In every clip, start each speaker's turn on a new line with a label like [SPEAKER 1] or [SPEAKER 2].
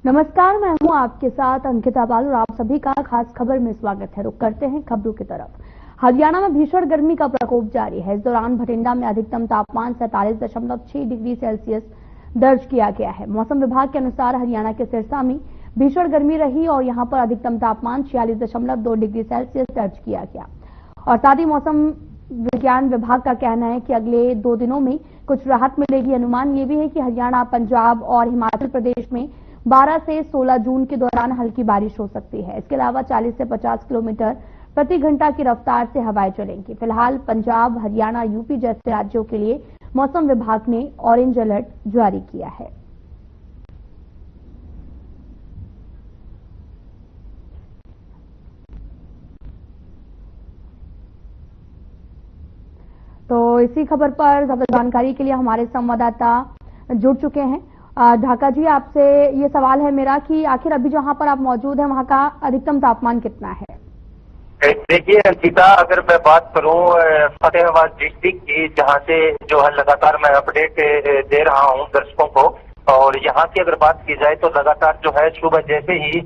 [SPEAKER 1] नमस्कार, मैं हूं आपके साथ अंकिता बाल और आप सभी का खास खबर में स्वागत है। रुक करते हैं खबरों की तरफ। हरियाणा में भीषण गर्मी का प्रकोप जारी है। इस दौरान भटिंडा में अधिकतम तापमान 47.6 डिग्री सेल्सियस दर्ज किया गया है। मौसम विभाग के अनुसार हरियाणा के सिरसा में भीषण गर्मी रही और यहां पर अधिकतम तापमान 46.2 डिग्री सेल्सियस दर्ज किया गया। और साथ ही मौसम विज्ञान विभाग का कहना है कि अगले 2 दिनों में कुछ राहत मिलेगी। अनुमान ये भी है कि हरियाणा, पंजाब और हिमाचल प्रदेश में 12 से 16 जून के दौरान हल्की बारिश हो सकती है। इसके अलावा 40 से 50 किलोमीटर प्रति घंटा की रफ्तार से हवाएं चलेंगी। फिलहाल पंजाब, हरियाणा, यूपी जैसे राज्यों के लिए मौसम विभाग ने ऑरेंज अलर्ट जारी किया है। तो इसी खबर पर ज्यादा जानकारी के लिए हमारे संवाददाता जुड़ चुके हैं। ढाका जी, आपसे ये सवाल है मेरा कि आखिर अभी जहां पर आप मौजूद हैं वहां का अधिकतम तापमान कितना है?
[SPEAKER 2] देखिए अंकिता, अगर मैं बात करूं फतेहाबाद डिस्ट्रिक्ट की, जहां से जो है लगातार मैं अपडेट दे रहा हूं दर्शकों को, और यहां की अगर बात की जाए तो लगातार जो है सुबह जैसे ही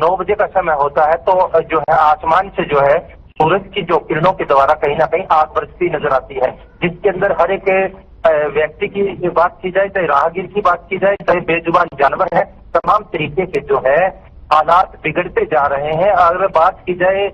[SPEAKER 2] 9 बजे का समय होता है तो जो है आसमान से जो है सूरज की जो किरणों के द्वारा कहीं ना कहीं आग बरसती नजर आती है, जिसके अंदर हर एक व्यक्ति की बात की जाए, चाहे राहगीर की बात की जाए, चाहे बेजुबान जानवर है, तमाम तरीके के जो है हालात बिगड़ते जा रहे हैं। अगर बात की जाए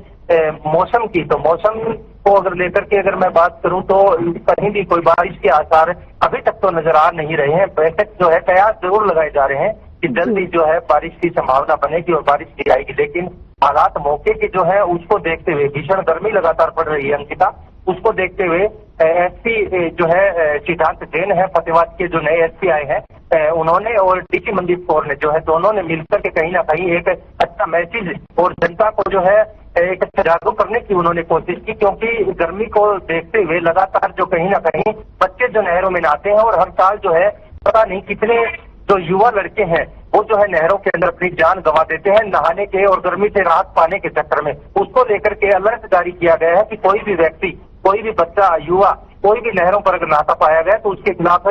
[SPEAKER 2] मौसम की, तो मौसम को अगर लेकर के अगर मैं बात करूं तो कहीं भी कोई बारिश के आसार अभी तक तो नजर आ नहीं रहे हैं। बैठक जो है कयास जरूर लगाए जा रहे हैं कि जल्दी जो है बारिश की संभावना बनेगी और बारिश भी आएगी, लेकिन हालात मौके की जो है उसको देखते हुए, भीषण गर्मी लगातार पड़ रही है अंकिता, उसको देखते हुए एसपी जो है सिद्धांत जैन है, फतेहाबाद के जो नए एसपी आए हैं, उन्होंने और डीसी मनदीप कौर ने जो है दोनों ने मिलकर के कहीं ना कहीं एक अच्छा मैसेज और जनता को जो है एक अच्छा जागरूक करने की उन्होंने कोशिश की, क्योंकि गर्मी को देखते हुए लगातार जो कहीं ना कहीं बच्चे जो नहरों में नहाते हैं और हर साल जो है पता नहीं कितने जो युवा लड़के हैं वो जो है नहरों के अंदर अपनी जान गंवा देते हैं नहाने के और गर्मी से राहत पाने के चक्कर में। उसको लेकर के अलर्ट जारी किया गया है कि कोई भी व्यक्ति, कोई भी बच्चा, युवा, कोई भी नहरों पर अगर नहाता पाया गया तो उसके खिलाफ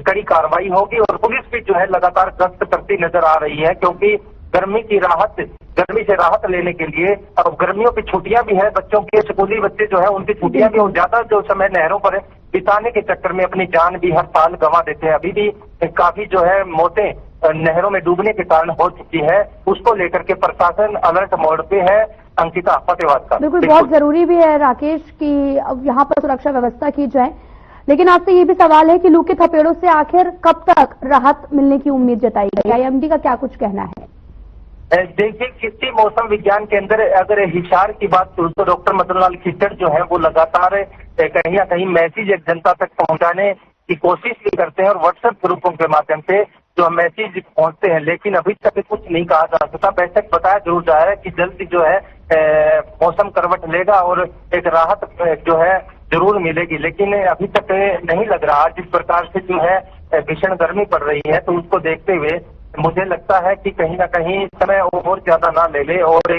[SPEAKER 2] कड़ी कार्रवाई होगी। और पुलिस भी जो है लगातार गश्त करती नजर आ रही है, क्योंकि गर्मी से राहत लेने के लिए अब गर्मियों की छुट्टियां भी है, बच्चों के स्कूली बच्चे जो है उनकी छुट्टियां भी, और ज्यादा जो समय नहरों पर बिताने के चक्कर में अपनी जान भी हर साल गंवा देते हैं। अभी भी काफी जो है मौतें नहरों में डूबने के कारण हो चुकी है, उसको लेकर के प्रशासन अलर्ट मोड पे है। अंकिता, फतेहाबाद का
[SPEAKER 1] बिल्कुल बहुत जरूरी भी है राकेश कि यहाँ पर सुरक्षा व्यवस्था की जाए, लेकिन आपसे ये भी सवाल है कि लू के थपेड़ों से आखिर कब तक राहत मिलने की उम्मीद जताई गई? आईएमडी का क्या कुछ कहना है?
[SPEAKER 2] देखिए, किसी मौसम विज्ञान के अंदर अगर हिसार की बात करूं तो डॉक्टर मदन लाल खिट्टर जो है वो लगातार कहीं ना कहीं मैसेज एक जनता तक पहुंचाने की कोशिश भी करते हैं और व्हाट्सएप ग्रुपों के माध्यम से जो मैसेज पहुंचते हैं, लेकिन अभी तक कुछ नहीं कहा जा सकता। बैठक बताया जरूर जा रहा है कि जल्दी जो है मौसम करवट लेगा और एक राहत जो है जरूर मिलेगी, लेकिन अभी तक नहीं लग रहा। जिस प्रकार से जो है भीषण गर्मी पड़ रही है तो उसको देखते हुए मुझे लगता है कि कहीं ना कहीं समय और ज्यादा ना ले ले, और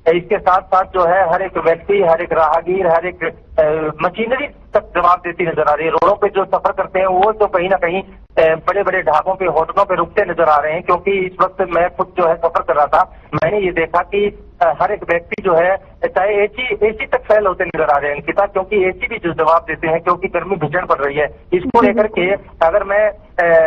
[SPEAKER 2] इसके साथ साथ जो है हर एक व्यक्ति, हर एक राहगीर, हर एक मशीनरी तक जवाब देती नजर आ रही है। रोडों पे जो सफर करते हैं वो तो कहीं ना कहीं बड़े बड़े ढाबों पे, होटलों पे रुकते नजर आ रहे हैं, क्योंकि इस वक्त मैं खुद जो है सफर कर रहा था, मैंने ये देखा कि हर एक व्यक्ति जो है चाहे एसी तक फेल होते नजर आ रहे हैं अंकिता, क्योंकि एसी भी जो जवाब देते हैं, क्योंकि गर्मी भीषण पड़ रही है। इसको लेकर के अगर मैं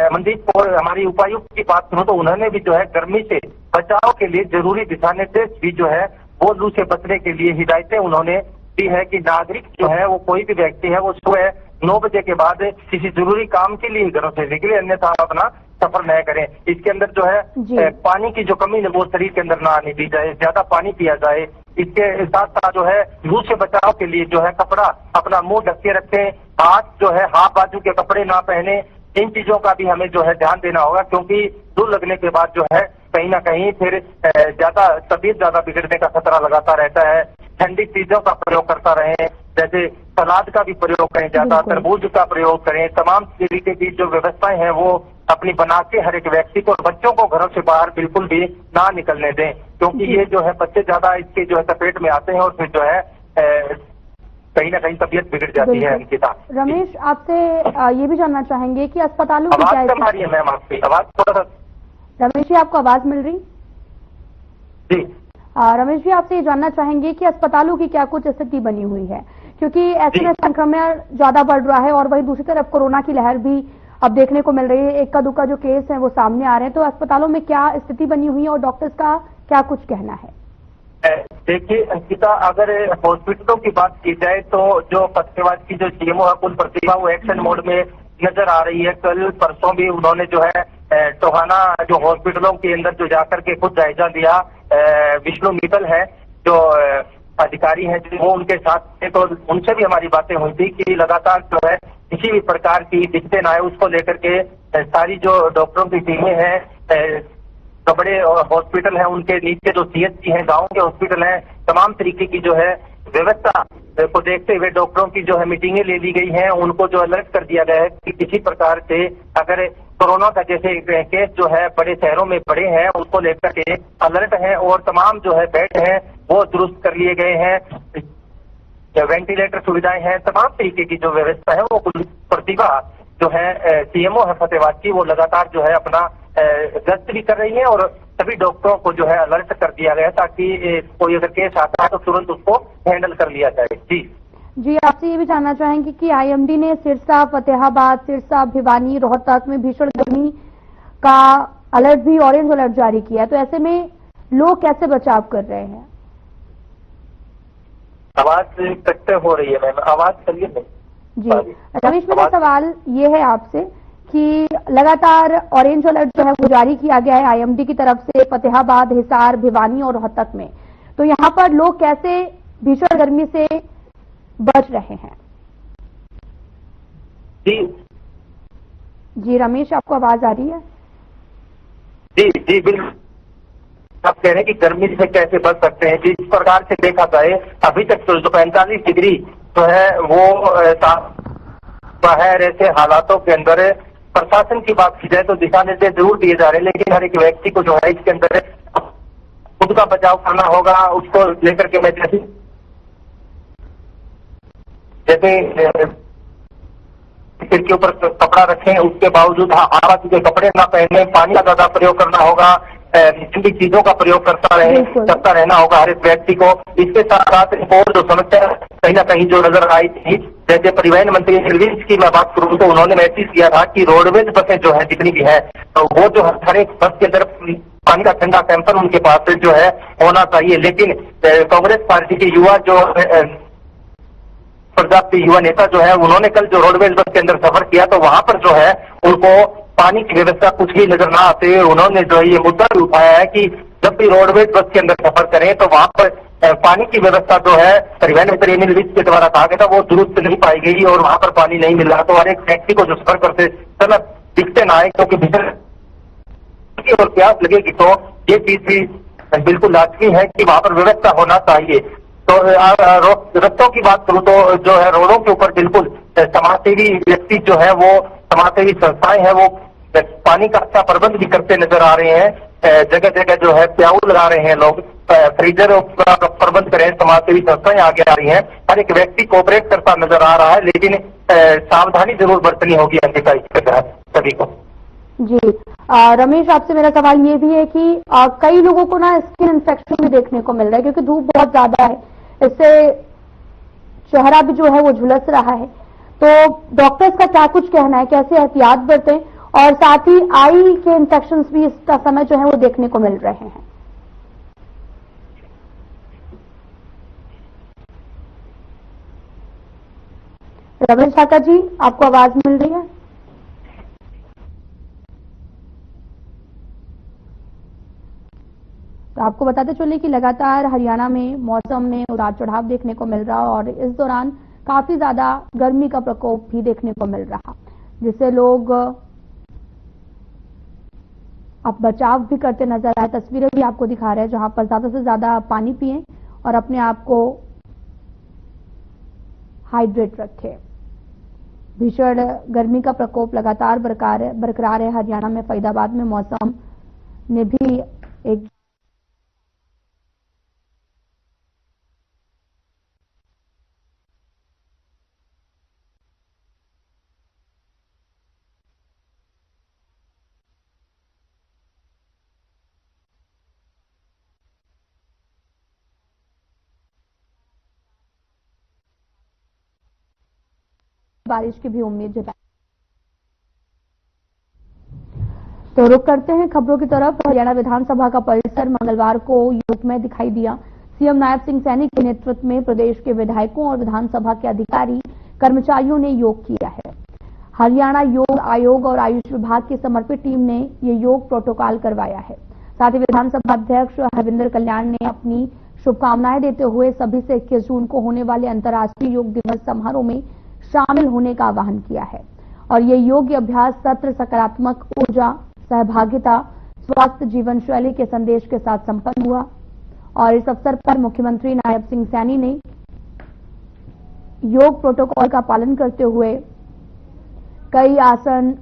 [SPEAKER 2] मनदीप कौर हमारी उपायुक्त की बात करूं तो उन्होंने भी जो है गर्मी से बचाव के लिए जरूरी दिशा निर्देश भी जो है वो लू से बचने के लिए हिदायतें उन्होंने दी है कि नागरिक जो है वो कोई भी व्यक्ति है वो सुबह 9 बजे के बाद किसी जरूरी काम के लिए घरों से निकले, अन्यथा अपना सफर न करें। इसके अंदर जो है पानी की जो कमी है वो शरीर के अंदर ना आने दी जाए, ज्यादा पानी पिया जाए। इसके साथ साथ जो है लू से बचाव के लिए जो है कपड़ा अपना मुंह ढक के रखें, हाथ जो है हाफ बाजू के कपड़े ना पहने। इन चीजों का भी हमें जो है ध्यान देना होगा, क्योंकि लू लगने के बाद जो है कहीं ना कहीं फिर तबीयत ज्यादा बिगड़ने का खतरा लगाता रहता है। ठंडी चीजों का प्रयोग करता रहे, जैसे सलाद का भी प्रयोग करें, ज्यादा तरबूज का प्रयोग करें। तमाम तरीके की जो व्यवस्थाएं हैं वो अपनी बना के हर एक व्यक्ति को, बच्चों को घरों से बाहर बिल्कुल भी ना निकलने दें, क्योंकि ये जो है बच्चे ज्यादा इसके जो है चपेट में आते हैं और फिर जो है कहीं ना कहीं तबीयत बिगड़ जाती है अंकिता।
[SPEAKER 1] रमेश, आपसे ये भी जानना चाहेंगे कि अस्पतालों की क्या
[SPEAKER 2] आवाज कम आ रही है मैम आपकी? आवाज थोड़ा सा
[SPEAKER 1] रमेश जी, आपको आवाज मिल रही?
[SPEAKER 2] जी
[SPEAKER 1] रमेश जी, आपसे ये जानना चाहेंगे कि अस्पतालों की क्या कुछ स्थिति बनी हुई है, क्योंकि ऐसे में संक्रमण ज्यादा बढ़ रहा है और वहीं दूसरी तरफ कोरोना की लहर भी अब देखने को मिल रही है। इक्का दुक्का जो केस है वो सामने आ रहे हैं, तो अस्पतालों में क्या स्थिति बनी हुई है और डॉक्टर्स का क्या कुछ कहना है?
[SPEAKER 2] देखिए अंकिता, अगर हॉस्पिटलों की बात की जाए तो जो फतेहाबाद की जो सीएमओ है कुल प्रतिभा, वो एक्शन मोड में नजर आ रही है। कल परसों भी उन्होंने जो है टोहाना जो हॉस्पिटलों के अंदर जो जाकर के खुद जायजा दिया। विष्णु मित्तल है जो अधिकारी हैं, वो उनके साथ थे, तो उनसे भी हमारी बातें हुई थी कि लगातार जो है किसी भी प्रकार की दिक्कतें ना आए उसको लेकर के सारी जो डॉक्टरों की टीमें हैं, तो बड़े हॉस्पिटल हैं उनके नीचे जो सीएचसी हैं, गांव के हॉस्पिटल हैं, तमाम तरीके की जो है व्यवस्था को देखते हुए डॉक्टरों की जो है मीटिंगें ले ली गई हैं। उनको जो अलर्ट कर दिया गया है कि किसी प्रकार से अगर कोरोना का जैसे केस जो है बड़े शहरों में बढ़े हैं उसको लेकर के अलर्ट है और तमाम जो है बेड हैं वो दुरुस्त कर लिए गए हैं, वेंटिलेटर सुविधाएं हैं, तमाम तरीके की जो व्यवस्था है वो प्रतिभा जो है सीएमओ है फतेहाबाद की, वो लगातार जो है अपना गश्त भी कर रही है और सभी डॉक्टरों को जो है अलर्ट कर दिया गया है ताकि कोई अगर केस आता है तो तुरंत उसको हैंडल कर लिया जाए।
[SPEAKER 1] जी, आपसे ये भी जानना चाहेंगे कि आईएमडी ने सिरसा, फतेहाबाद, सिरसा, भिवानी, रोहतक में भीषण गर्मी का अलर्ट भी, ऑरेंज अलर्ट जारी किया है, तो ऐसे में लोग कैसे बचाव कर रहे हैं?
[SPEAKER 2] आवाज कट हो रही है मैम, आवाज करिए नहीं।
[SPEAKER 1] जी रमेश, मेरा सवाल ये है आपसे कि लगातार ऑरेंज अलर्ट जो है वो जारी किया गया है आईएमडी की तरफ से फतेहाबाद, हिसार, भिवानी और रोहतक में, तो यहाँ पर लोग कैसे भीषण गर्मी से बच रहे हैं? जी रमेश, आपको आवाज आ रही है?
[SPEAKER 2] जी बिल्कुल, आप कह रहे हैं कि गर्मी से कैसे बच सकते हैं। जिस प्रकार से देखा जाए अभी तक तो जो 45 डिग्री जो है वो है, ऐसे हालातों के अंदर प्रशासन की बात की जाए तो दिशा निर्देश जरूर दिए जा रहे हैं, लेकिन हर एक व्यक्ति को जो है इसके अंदर खुद का बचाव करना होगा। उसको लेकर के मैं जैसे सिर के ऊपर कपड़ा रखें, उसके बावजूद हवा के कपड़े ना पहने, पानी का ज्यादा प्रयोग करना होगा, ठंडी चीजों का प्रयोग करता रहना होगा हर एक व्यक्ति को। इसके साथ साथ और जो समस्या कहीं ना कहीं जो नजर आई थी, जैसे परिवहन मंत्री निर्विंश की मैं बात करूं तो उन्होंने मैसेज किया था कि रोडवेज बसें जो है जितनी भी है तो वो जो हर एक बस के अंदर पानी का ठंडा कैंपर उनके पास जो है होना चाहिए। लेकिन कांग्रेस पार्टी के युवा जो प्रजापति युवा नेता जो है उन्होंने कल जो रोडवेज बस के अंदर सफर किया तो वहां पर जो है उनको पानी की व्यवस्था कुछ भी नजर ना आते हुए उन्होंने जो है ये मुद्दा भी उठाया है कि जब भी रोडवेज बस के अंदर सफर करें तो वहां पर पानी की व्यवस्था जो है परिवहन मंत्री अनिल विज के द्वारा कहा गया था वो दुरुस्त नहीं पाई गई और वहां पर पानी नहीं मिल रहा, तो हर एक व्यक्ति को जो सफर करते समय दिखते ना आए क्योंकि भीतर और प्यास लगेगी तो ये चीज भी बिल्कुल लाजमी है कि वहां पर व्यवस्था होना चाहिए। तो रस्तों की बात करूं तो जो है रोडों के ऊपर बिल्कुल समाजसेवी व्यक्ति जो है वो समाजसेवी संस्थाएं हैं वो पानी का अच्छा प्रबंध भी करते नजर आ रहे हैं। जगह जगह जो है प्याऊ लगा रहे हैं लोग, फ्रीजर का प्रबंध करें, समाजसेवी संस्थाएं आगे आ रही हैं, हर एक व्यक्ति कोऑपरेट करता नजर आ रहा है, लेकिन सावधानी जरूर बरतनी होगी अंकिता इसके तहत सभी को।
[SPEAKER 1] जी रमेश, आपसे मेरा सवाल ये भी है कि कई लोगों को ना स्किन इन्फेक्शन भी देखने को मिल रहा है क्योंकि धूप बहुत ज्यादा है, इससे चेहरा भी जो है वो झुलस रहा है, तो डॉक्टर्स का क्या कुछ कहना है, कैसे एहतियात बरतें? और साथ ही आई के इन्फेक्शंस भी इसका समय जो है वो देखने को मिल रहे हैं। रमेश ठाकर जी, आपको आवाज मिल रही है? तो आपको बताते चले कि लगातार हरियाणा में मौसम में उतार चढ़ाव देखने को मिल रहा और इस दौरान काफी ज्यादा गर्मी का प्रकोप भी देखने को मिल रहा, जिससे लोग अब बचाव भी करते नजर आए। तस्वीरें भी आपको दिखा रहे हैं जहां पर ज्यादा से ज्यादा पानी पिएं और अपने आप को हाइड्रेट रखें। भीषण गर्मी का प्रकोप लगातार बरकरार है हरियाणा में। फरीदाबाद में मौसम ने भी एक बारिश की भी उम्मीद जताई। तो रुक करते हैं खबरों की तरफ। हरियाणा विधानसभा का परिसर मंगलवार को युगमय दिखाई दिया। सीएम नायब सिंह सैनी के नेतृत्व में प्रदेश के विधायकों और विधानसभा के अधिकारी कर्मचारियों ने योग किया है। हरियाणा योग आयोग और आयुष विभाग की समर्पित टीम ने ये योग प्रोटोकॉल करवाया है। साथ ही विधानसभा अध्यक्ष हरविंदर कल्याण ने अपनी शुभकामनाएं देते हुए सभी से 21 जून को होने वाले अंतर्राष्ट्रीय योग दिवस समारोह में शामिल होने का आह्वान किया है। और ये योग अभ्यास सत्र सकारात्मक ऊर्जा, सहभागिता, स्वास्थ्य जीवन शैली के संदेश के साथ संपन्न हुआ। और इस अवसर पर मुख्यमंत्री नायब सिंह सैनी ने योग प्रोटोकॉल का पालन करते हुए कई आसन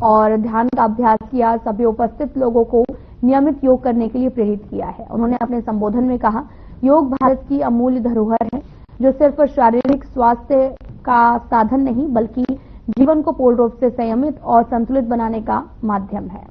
[SPEAKER 1] और ध्यान का अभ्यास किया। सभी उपस्थित लोगों को नियमित योग करने के लिए प्रेरित किया है। उन्होंने अपने संबोधन में कहा, योग भारत की अमूल्य धरोहर है जो सिर्फ शारीरिक स्वास्थ्य का साधन नहीं बल्कि जीवन को पूर्ण रूप से संयमित और संतुलित बनाने का माध्यम है।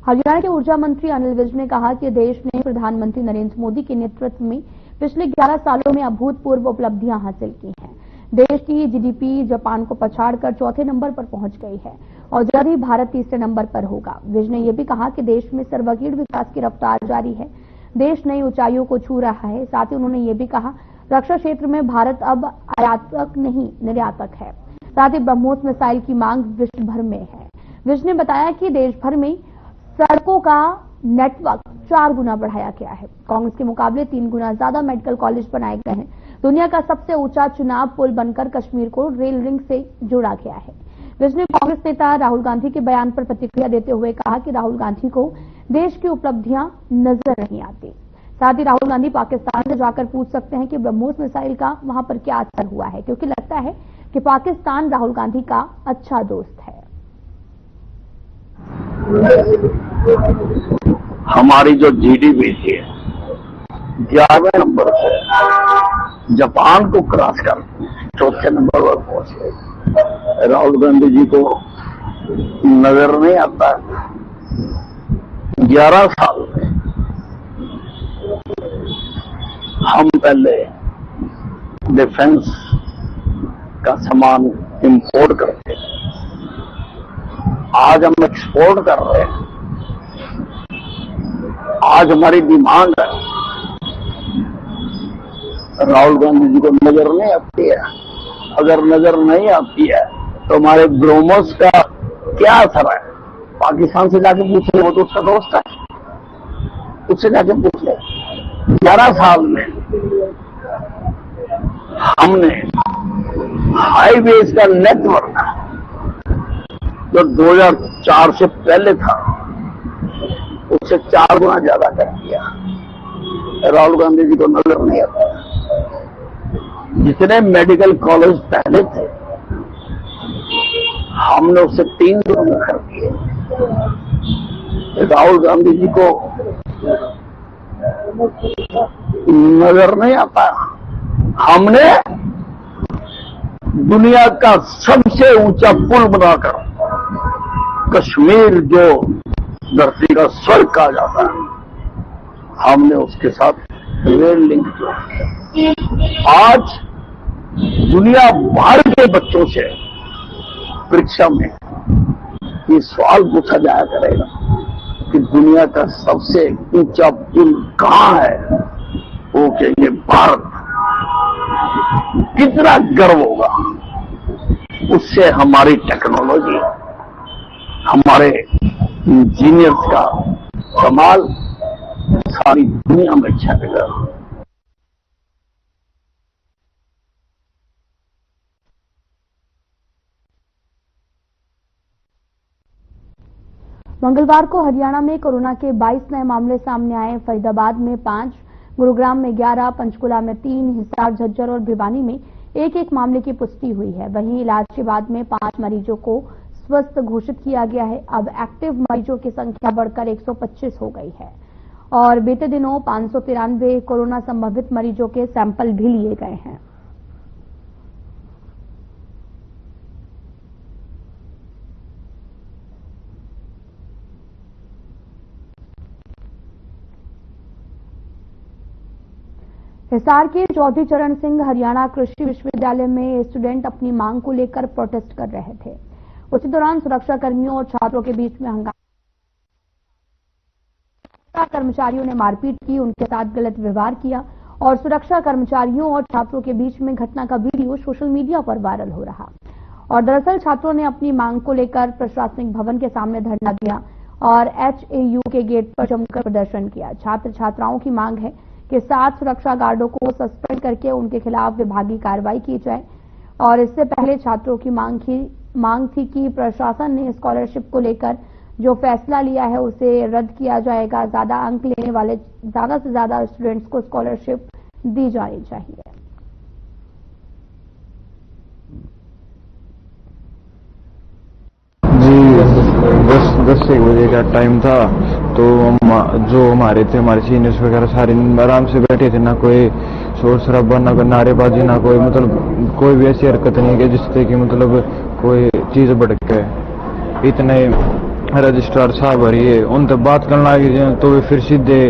[SPEAKER 1] हरियाणा के ऊर्जा मंत्री अनिल विज ने कहा कि देश ने प्रधानमंत्री नरेंद्र मोदी के नेतृत्व में पिछले 11 सालों में अभूतपूर्व उपलब्धियां हासिल की हैं। देश की जीडीपी जापान को पछाड़कर चौथे नंबर पर पहुंच गई है और जल्द ही भारत तीसरे नंबर पर होगा। विज ने यह भी कहा कि देश में सर्वांगीण विकास की रफ्तार जारी है, देश नई ऊंचाइयों को छू रहा है। साथ ही उन्होंने ये भी कहा, रक्षा क्षेत्र में भारत अब आयातक नहीं निर्यातक है। साथ ही ब्रह्मोस मिसाइल की मांग विश्व भर में है। विज ने बताया कि देश भर में सड़कों का नेटवर्क 4 गुना बढ़ाया गया है। कांग्रेस के मुकाबले 3 गुना ज्यादा मेडिकल कॉलेज बनाए गए हैं। दुनिया का सबसे ऊंचा चुनाव पुल बनकर कश्मीर को रेल रिंग से जोड़ा गया है। विज ने कांग्रेस नेता राहुल गांधी के बयान पर प्रतिक्रिया देते हुए कहा कि राहुल गांधी को देश की उपलब्धियां नजर नहीं आती। साथ ही राहुल गांधी पाकिस्तान से जाकर पूछ सकते हैं कि ब्रह्मोस मिसाइल का वहां पर क्या असर हुआ है, क्योंकि लगता है कि पाकिस्तान राहुल गांधी का अच्छा दोस्त है।
[SPEAKER 3] हमारी जो जीडीपी थी 11वें नंबर से जापान को क्रॉस कर चौथे नंबर पर पहुंच गए। राहुल गांधी जी को नजर नहीं आता 11 साल में हम पहले डिफेंस का सामान इंपोर्ट करते हैं, आज हम एक्सपोर्ट कर रहे हैं। आज हमारी डिमांड है, राहुल गांधी जी को नजर नहीं आती है। अगर नजर नहीं आती है तो हमारे ब्रह्मोस का क्या असर है? पाकिस्तान से जाके पूछ ले, वो तो उसका दोस्त है, उससे जाके पूछ ले। 11 साल में हमने हाईवेज का नेटवर्क जो 2004 से पहले था उससे 4 गुना ज्यादा कर दिया। राहुल गांधी जी को नजर नहीं आता। जितने मेडिकल कॉलेज पहले थे हमने उससे 3 गुना कर दिए। राहुल गांधी जी को नजर नहीं आता। हमने दुनिया का सबसे ऊंचा पुल बनाकर कश्मीर जो धरती का स्वर्ग कहा जाता है, हमने उसके साथ रेल लिंक किया। आज दुनिया भर के बच्चों से परीक्षा में ये सवाल पूछा जाया करेगा कि दुनिया का सबसे ऊंचा पुल कहां है, वो कहेंगे भारत। कितना गर्व होगा। उससे हमारी टेक्नोलॉजी, हमारे इंजीनियर्स का कमाल सारी दुनिया में छाएगा।
[SPEAKER 1] मंगलवार को हरियाणा में कोरोना के 22 नए मामले सामने आए। फरीदाबाद में 5, गुरुग्राम में 11, पंचकुला में 3, हिसार, झज्जर और भिवानी में एक मामले की पुष्टि हुई है। वहीं इलाज के बाद में 5 मरीजों को स्वस्थ घोषित किया गया है। अब एक्टिव मरीजों की संख्या बढ़कर 125 हो गई है और बीते दिनों 593 कोरोना संभावित मरीजों के सैंपल भी लिए गए हैं। हिसार के चौधरी चरण सिंह हरियाणा कृषि विश्वविद्यालय में स्टूडेंट अपनी मांग को लेकर प्रोटेस्ट कर रहे थे। उसी दौरान सुरक्षा कर्मियों और छात्रों के बीच में हंगामा, कर्मचारियों ने मारपीट की, उनके साथ गलत व्यवहार किया और सुरक्षा कर्मचारियों और छात्रों के बीच में घटना का वीडियो सोशल मीडिया पर वायरल हो रहा। और दरअसल छात्रों ने अपनी मांग को लेकर प्रशासनिक भवन के सामने धरना दिया और HAU के गेट पर जमकर प्रदर्शन किया। छात्र छात्राओं की मांग है कि 7 सुरक्षा गार्डों को सस्पेंड करके उनके खिलाफ विभागीय कार्रवाई की जाए। और इससे पहले छात्रों की मांग थी कि प्रशासन ने स्कॉलरशिप को लेकर जो फैसला लिया है उसे रद्द किया जाएगा। ज्यादा अंक लेने वाले ज्यादा से ज्यादा स्टूडेंट्स को स्कॉलरशिप दी जानी चाहिए।
[SPEAKER 4] जी 10 बजे का टाइम था, तो जो हमारे सीनियर्स वगैरह सारे आराम से बैठे थे, ना कोई शोर शराबा, ना कोई नारेबाजी, ना कोई मतलब कोई भी ऐसी हरकत नहीं है जिससे कि मतलब कोई चीज भड़क गए। इतने रजिस्ट्रार साहब है उन तक बात करने लगे तो वे फिर सीधे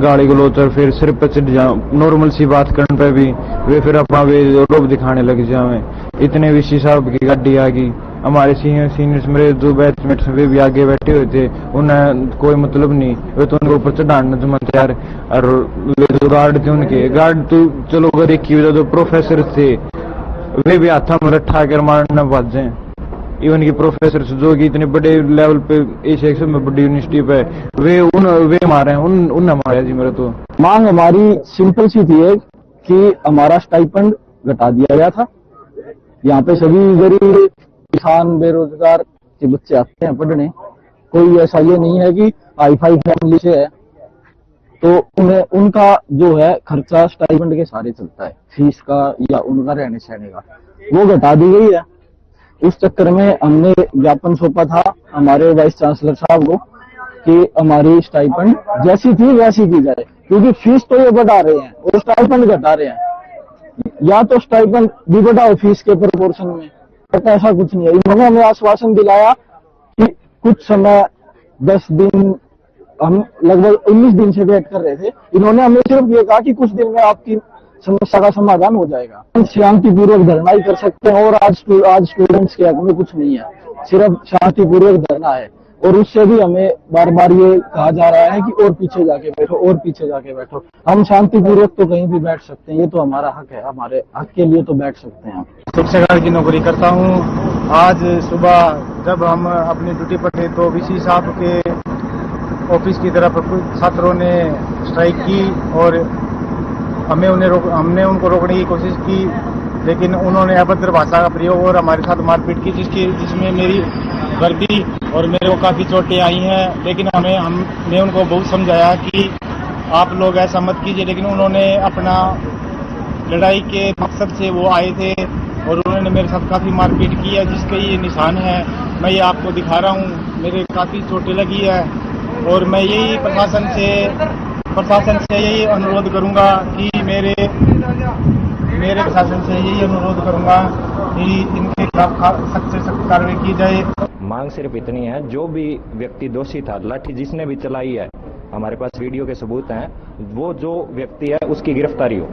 [SPEAKER 4] गाड़ी गलोच और फिर सिर पे चढ़ जाओ। नॉर्मल सी बात करने पे भी वे फिर अपना वे रोब दिखाने लग जाए। इतने वीसी साहब की गाड़ी आ गई। हमारे सीनियर्स मेरे जो बैचमेट्स वे भी आगे बैठे हुए थे, उन्हें कोई मतलब नहीं, वे तो उनके ऊपर चढ़ाने तो मन यार। और वे जो गार्ड थे उनके गार्ड तो चलो अगर एक की जो प्रोफेसर थे वे भी हाथा में रट्ठा कर मारना बाजे। इवन की प्रोफेसर जो कि इतने बड़े लेवल पे एक में बड़ी यूनिवर्सिटी पे वे मारे उन्हें मारा जी। मेरा तो
[SPEAKER 3] मांग हमारी सिंपल सी थी कि हमारा स्टाइपेंड घटा दिया गया था। यहाँ पे सभी गरीब किसान बेरोजगार के बच्चे आते हैं पढ़ने। कोई ऐसा ये नहीं है कि हाई फाई फैमिली से है, तो उन्हें उनका जो है खर्चा स्टाइपेंड के सारे चलता है, फीस का या उनका रहने सहने का, वो घटा दी गई है। उस चक्कर में हमने ज्ञापन सौंपा था हमारे वाइस चांसलर साहब को कि हमारी स्टाइपेंड जैसी थी वैसी की जाए, क्योंकि फीस तो ये बढ़ा रहे हैं और स्टाइपेंड घटा रहे हैं। या तो स्टाइपेंड भी बढ़ाओ फीस के प्रोपोर्शन में, बट ऐसा कुछ नहीं है। इन्होंने हमें आश्वासन दिलाया कि कुछ समय 10 दिन, हम लगभग 19 दिन से वेट कर रहे थे। इन्होंने हमें सिर्फ ये कहा कि कुछ दिन में आपकी समस्या का समाधान हो जाएगा। हम शांतिपूर्वक धरना ही कर सकते हैं और आज स्टूडेंट्स के हक में कुछ नहीं है, सिर्फ शांतिपूर्वक धरना है। और उससे भी हमें बार बार ये कहा जा रहा है कि और पीछे जाके बैठो और पीछे जाके बैठो। हम शांतिपूर्वक तो कहीं भी बैठ सकते हैं, ये तो हमारा हक है, हमारे हक के लिए तो बैठ सकते हैं।
[SPEAKER 5] सुरक्षा गार्ड की नौकरी करता हूँ। आज सुबह जब हम अपनी ड्यूटी पर थे तो वीसी साहब के ऑफिस की तरफ छात्रों ने स्ट्राइक की और हमने उनको रोकने की कोशिश की, लेकिन उन्होंने अभद्र भाषा का प्रयोग और हमारे साथ मारपीट की, जिसमें मेरी वर्दी और मेरे को काफी चोटें आई हैं। लेकिन हमने उनको बहुत समझाया कि आप लोग ऐसा मत कीजिए, लेकिन उन्होंने अपना लड़ाई के मकसद से वो आए थे और उन्होंने मेरे साथ काफी मारपीट की है, जिसके ये निशान है। मैं ये आपको दिखा रहा हूँ, मेरे काफी चोटें लगी है। और मैं यही प्रशासन से यही अनुरोध करूंगा कि मेरे प्रशासन से यही अनुरोध करूंगा कि इनके खिलाफ सख्त से सख्त कार्रवाई की जाए।
[SPEAKER 6] मांग सिर्फ इतनी है, जो भी व्यक्ति दोषी था, लाठी जिसने भी चलाई है, हमारे पास वीडियो के सबूत हैं, वो जो व्यक्ति है उसकी गिरफ्तारी हो,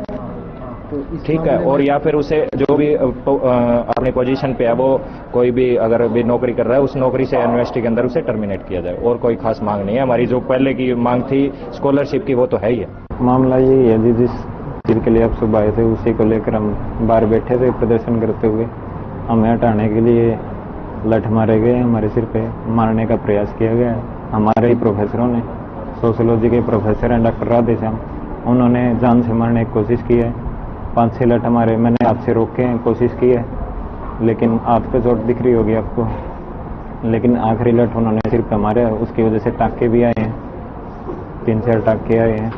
[SPEAKER 6] ठीक है। और या फिर उसे जो भी अपनी पोजीशन पे है वो कोई भी अगर भी नौकरी कर रहा है उस नौकरी से यूनिवर्सिटी के अंदर उसे टर्मिनेट किया जाए। और कोई खास मांग नहीं है हमारी। जो पहले की मांग थी स्कॉलरशिप की वो तो है ही है।
[SPEAKER 4] मामला यही है जी, जिस चीज के लिए आप सुबह आए थे उसी को लेकर हम बाहर बैठे थे प्रदर्शन करते हुए। हमें हटाने के लिए लठ मारे गए, हमारे सिर पे मारने का प्रयास किया गया। हमारे ही प्रोफेसरों ने, सोशियोलॉजी के प्रोफेसर हैं डॉक्टर राधेश्याम, उन्होंने जान से मारने की कोशिश की है। 5-6 लठ हमारे मैंने हाथ से रोकने की कोशिश की है, लेकिन हाथ पे चोट दिख रही होगी आपको, लेकिन आखिरी लठ उन्होंने सिर पे मारे, उसकी वजह से टाँके भी आए हैं, 3-4 टाँके आए हैं।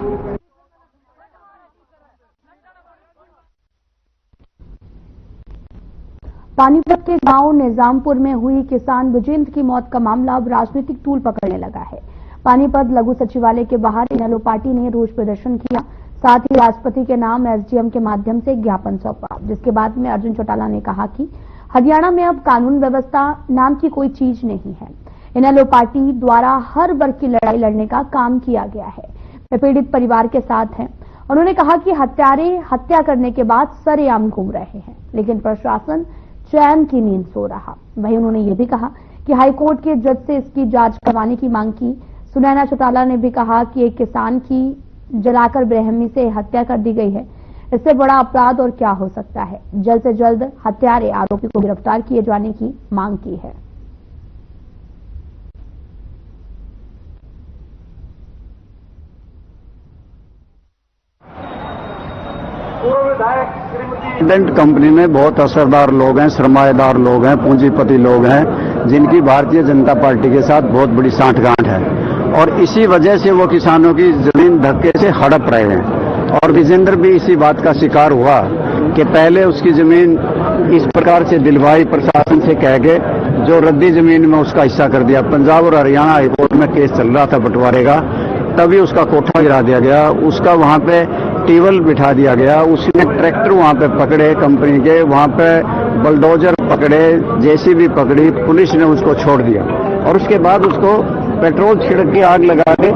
[SPEAKER 1] पानीपत के गांव निजामपुर में हुई किसान विजेंद्र की मौत का मामला अब राजनीतिक तूल पकड़ने लगा है। पानीपत लघु सचिवालय के बाहर इनेलो पार्टी ने रोष प्रदर्शन किया, साथ ही राष्ट्रपति के नाम एसडीएम के माध्यम से ज्ञापन सौंपा, जिसके बाद में अर्जुन चौटाला ने कहा कि हरियाणा में अब कानून व्यवस्था नाम की कोई चीज नहीं है। इनेलो पार्टी द्वारा हर वर्ग की लड़ाई लड़ने का काम किया गया है। वे पीड़ित परिवार के साथ हैं उन्होंने कहा कि हत्यारे हत्या करने के बाद सरेआम घूम रहे हैं, लेकिन प्रशासन चैन की नींद सो रहा। वहीं उन्होंने ये भी कहा कि हाईकोर्ट के जज से इसकी जांच करवाने की मांग की। सुनैना चौटाला ने भी कहा कि एक किसान की जलाकर बेरहमी से हत्या कर दी गई है, इससे बड़ा अपराध और क्या हो सकता है। जल्द से जल्द हत्यारे आरोपी को गिरफ्तार किए जाने की मांग की है।
[SPEAKER 3] ट्राइडेंट कंपनी में बहुत असरदार लोग हैं, सरमाएदार लोग हैं, पूंजीपति लोग हैं, जिनकी भारतीय जनता पार्टी के साथ बहुत बड़ी सांठगांठ है और इसी वजह से वो किसानों की जमीन धक्के से हड़प रहे हैं। और विजेंद्र भी इसी बात का शिकार हुआ कि पहले उसकी जमीन इस प्रकार से दिलवाई प्रशासन से कह के, जो रद्दी जमीन में उसका हिस्सा कर दिया। पंजाब और हरियाणा हाईकोर्ट में केस चल रहा था बंटवारे का, तभी उसका कोठा गिरा दिया गया, उसका वहां पे टेबल बिठा दिया गया, उसने ट्रैक्टर वहां पे पकड़े कंपनी के, वहां पे बुलडोजर पकड़े, जेसीबी पकड़ी, पुलिस ने उसको छोड़ दिया और उसके बाद उसको पेट्रोल छिड़क के आग लगा के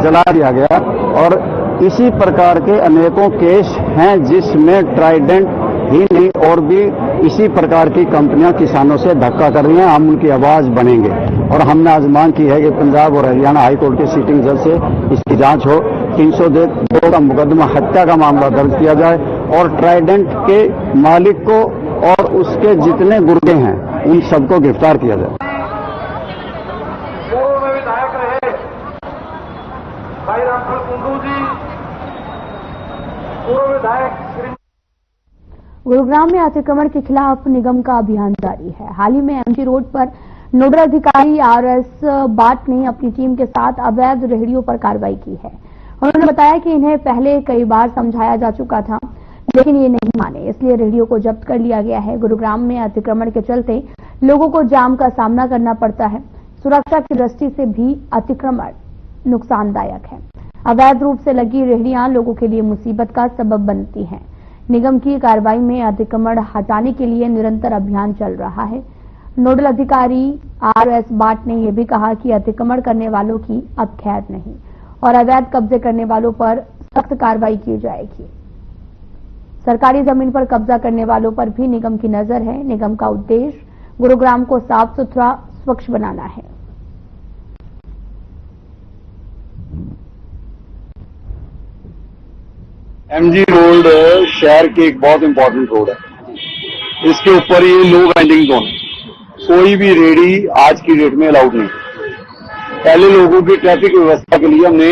[SPEAKER 3] जला दिया गया। और इसी प्रकार के अनेकों केस हैं जिसमें ट्राइडेंट ही नहीं और भी इसी प्रकार की कंपनियां किसानों से धक्का कर रही हैं। हम उनकी आवाज बनेंगे और हमने आज मांग की है कि पंजाब और हरियाणा हाईकोर्ट के सिटिंग जज से इसकी जांच हो, 302 का मुकदमा हत्या का मामला दर्ज किया जाए और ट्राइडेंट के मालिक को और उसके जितने गुर्दे हैं उन सबको गिरफ्तार किया जाए।
[SPEAKER 7] पूर्व में विधायक रहे भाई रामफल कुंडू जी, पूर्व विधायक
[SPEAKER 1] गुरुग्राम में अतिक्रमण के खिलाफ निगम का अभियान जारी है। हाल ही में एमजी रोड पर नोडल अधिकारी आरएस बाट ने अपनी टीम के साथ अवैध रेहड़ियों पर कार्रवाई की है। उन्होंने बताया कि इन्हें पहले कई बार समझाया जा चुका था, लेकिन ये नहीं माने, इसलिए रेहड़ियों को जब्त कर लिया गया है। गुरुग्राम में अतिक्रमण के चलते लोगों को जाम का सामना करना पड़ता है। सुरक्षा की दृष्टि से भी अतिक्रमण नुकसानदायक है। अवैध रूप से लगी रेहड़ियां लोगों के लिए मुसीबत का सबब बनती हैं। निगम की कार्रवाई में अतिक्रमण हटाने के लिए निरंतर अभियान चल रहा है। नोडल अधिकारी आरएस बाट ने यह भी कहा कि अतिक्रमण करने वालों की अब खैर नहीं और अवैध कब्जे करने वालों पर सख्त कार्रवाई की जाएगी। सरकारी जमीन पर कब्जा करने वालों पर भी निगम की नजर है। निगम का उद्देश्य गुरुग्राम को साफ सुथरा स्वच्छ बनाना है।
[SPEAKER 3] एमजी रोड शहर की एक बहुत इंपॉर्टेंट रोड है। इसके ऊपर ये लो वेंडिंग जोन, कोई भी रेडी आज की डेट में अलाउड नहीं। पहले लोगों की ट्रैफिक व्यवस्था के लिए हमने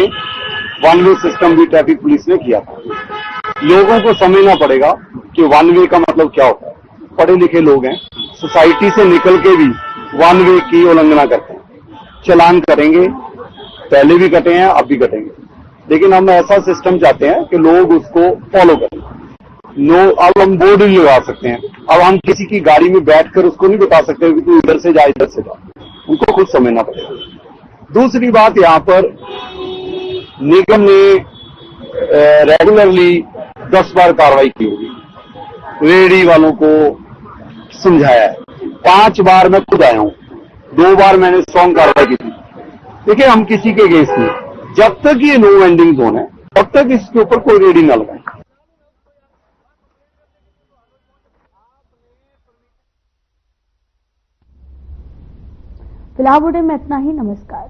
[SPEAKER 3] वन वे सिस्टम भी ट्रैफिक पुलिस ने किया था। लोगों को समझना पड़ेगा कि वन वे का मतलब क्या होता है। पढ़े लिखे लोग हैं, सोसाइटी से निकल के भी वन वे की उल्लंघना करते हैं, चलान करेंगे, पहले भी कटे हैं अब भी कटेंगे। लेकिन हम ऐसा सिस्टम चाहते हैं कि लोग उसको फॉलो करें। अब हम बोर्ड नहीं लगा सकते हैं, अब हम किसी की गाड़ी में बैठकर उसको नहीं बता सकते कि तू इधर से जा इधर से जा, उनको खुद समझना पड़ेगा। दूसरी बात, यहाँ पर निगम ने रेगुलरली 10 बार कार्रवाई की होगी। रेहड़ी वालों को समझाया है, 5 बार मैं खुद आया हूं, 2 बार मैंने स्ट्रॉन्ग कार्रवाई की थी। देखिए, हम किसी के अगेंस्ट नहीं, जब तक ये नो वेंडिंग जोन है तब तक इसके ऊपर कोई रेहड़ी ना लगाए।
[SPEAKER 1] फिलहाल बुलेटिन में इतना ही। नमस्कार।